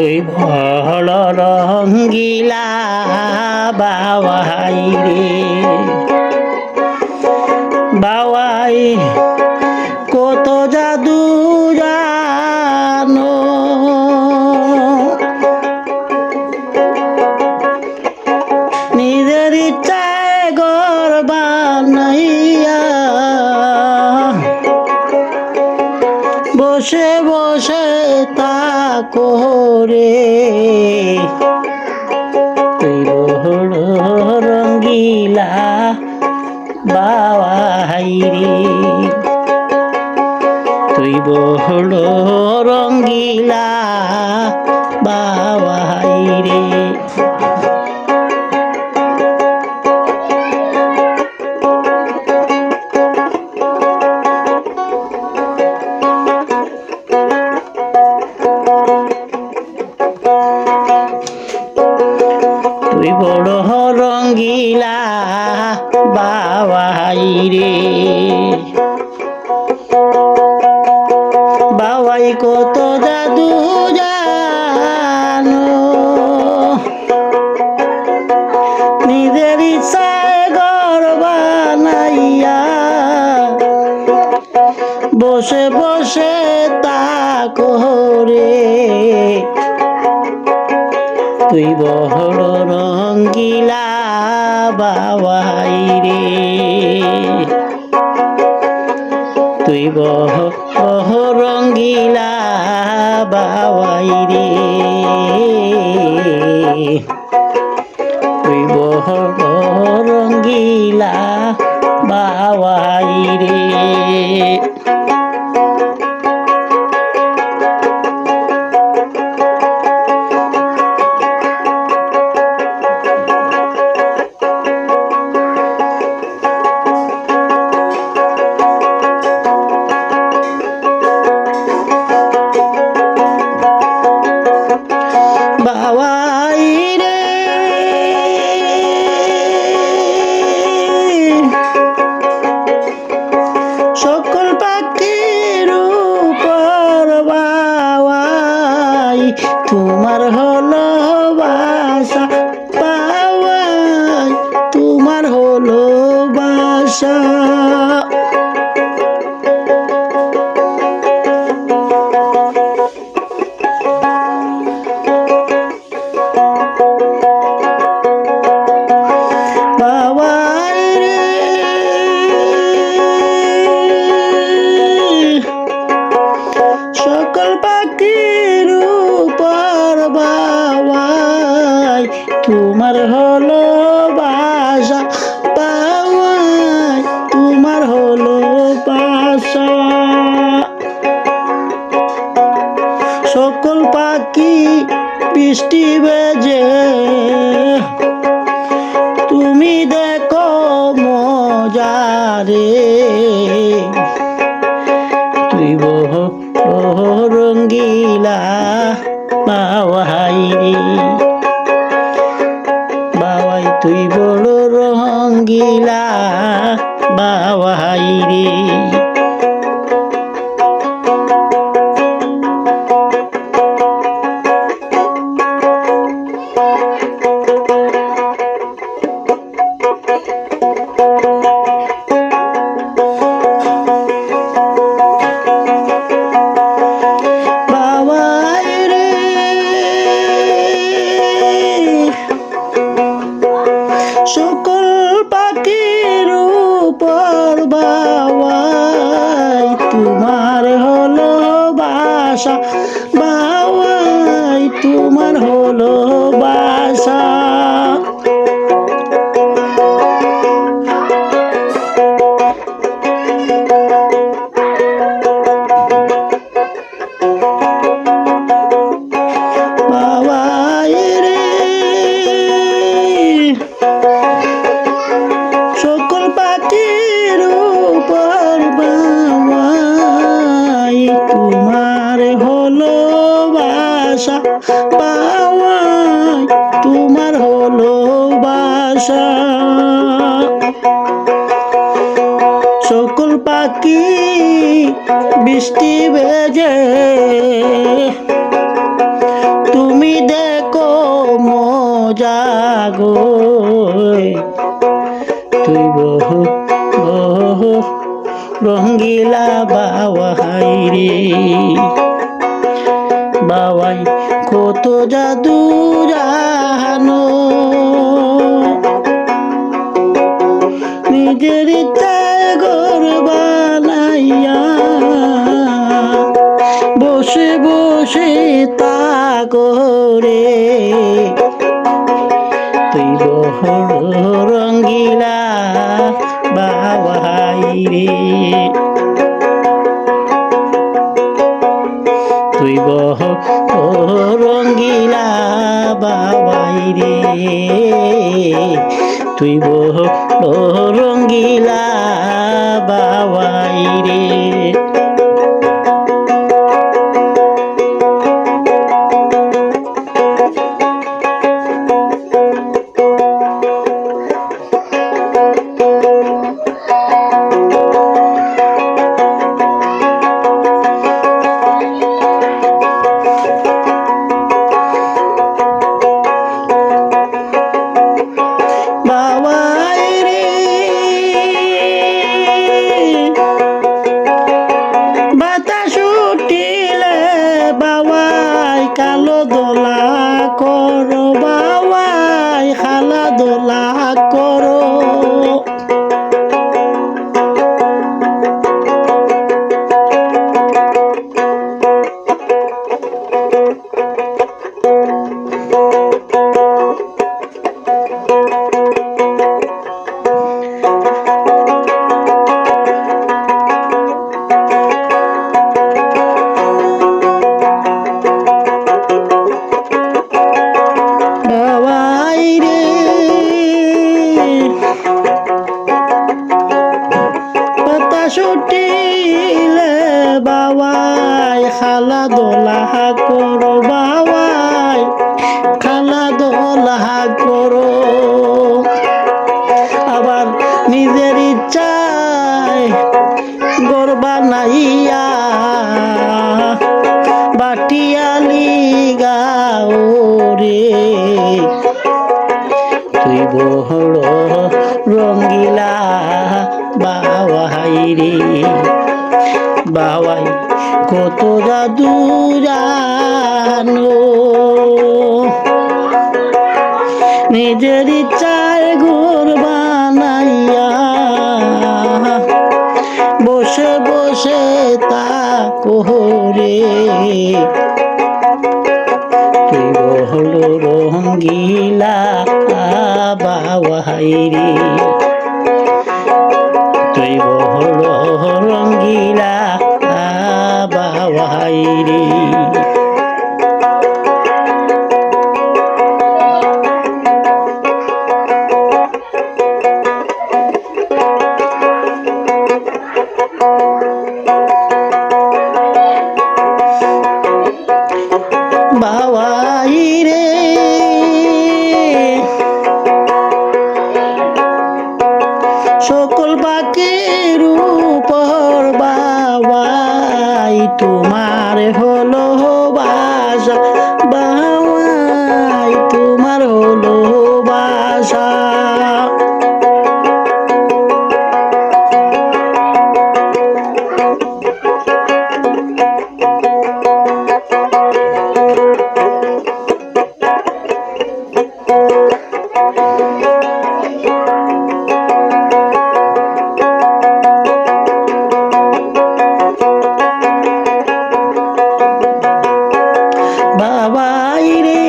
তুই বড় রঙ্গিলা বাবাই রে বাবাই কত জাদু জানো নিজের ইচ্ছায় ঘর বানাইয়া বসে বসে তা করে তুই বড় রঙ্গিলা বাবাই রে তুই বড় রঙ্গিলা বাবাই রে তুই বড় রঙ্গিলা বাবাই রে বাবাই কত জাদু জানো নিজের ইচ্ছায় ঘর বানাইয়া বসে বসে তা করে তুই বড় রঙ্গিলা বাবাই রে তুই বড় রঙ্গিলা বাবাই রে তুই বড় রঙ্গিলা বাবাই রে বাবাই রে সকল পাখির উপর বাবাই তোমার হলো বাসা বাবাই তোমার হলো বাসা সকল পাখির উপর বাবাই তোমার হলো বাসা বাবাই তোমার হলো বাসা সকল পাখি বৃষ্টি বেজে তুমি দেখো মজারে তুই বড় রঙ্গিলা বাবাই রে বাবাই তুই বড় রঙ্গিলা বাবাই রে সকল পাখির উপর বাবাই তোমার হলো বাসা বাবাই তোমার হলো বাসা বাবাই রে সকল পাখির উপর বাবাই তোমার হলো বাসা বাবাই তোমার হলো বাসা সকল পাখি বৃষ্টি বেজে তুমি বাবাই কত জাদু জানো, নিজের ইচ্ছায় ঘর বানাইয়া বসে বসে তা করে তুই বড় রঙ্গিলা বাবাই রে, তুই বড় রঙ্গিলা বাবাই রে, তুই বড় রঙ্গিলা বাবাই রে। কালো দোলা করো বাবাই, খালা দোলা করো, ছুটিলে বাবাই খালা দোলা করো বাবাই, খালা দোলা করো, আবার নিজের ইচ্ছায় ঘর বানাইয়া বাটিয়ালি গাও রে, তুই বড় রঙ্গিলা বাবাই রে, বাবাই কত জাদু জানো, নিজের ইচ্ছায় ঘর বানাইয়া বসে বসে তা কোহরে, তুই বড় রঙ্গিলা বাবাই রে, তুই বড় রঙ্গিলা বাবাই রে। বাবাই রে সকল পাখির উপর বাবাই তোমার হলো বাসা, বাবাই তোমার হলো বাসা, বাবাই রে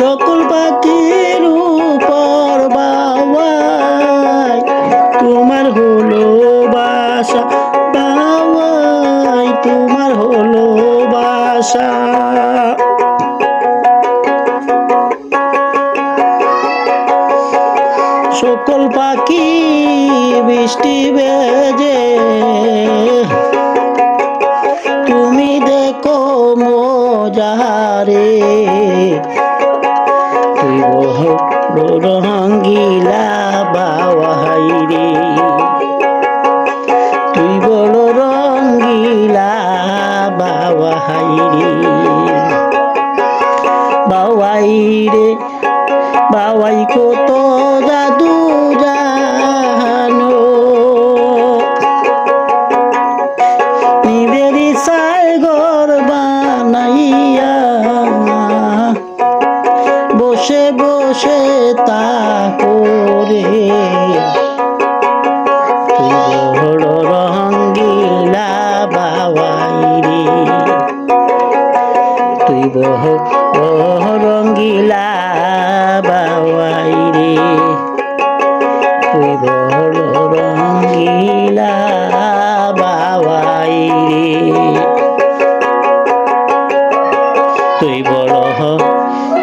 সকল পাখির উপর বাবাই তোমার হলো বাসা, বাবাই তোমার হলো বাসা, সকল পাখি বৃষ্টি বেজে তুমি দেখো মজারে, তুই বড় রঙ্গিলা বাবাই রে, তুই বড় রঙ্গিলা বাবাই রে, বাবাই রে বাবাই কত জাদু জানো,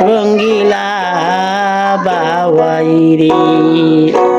রঙ্গিলা বাবাই রে।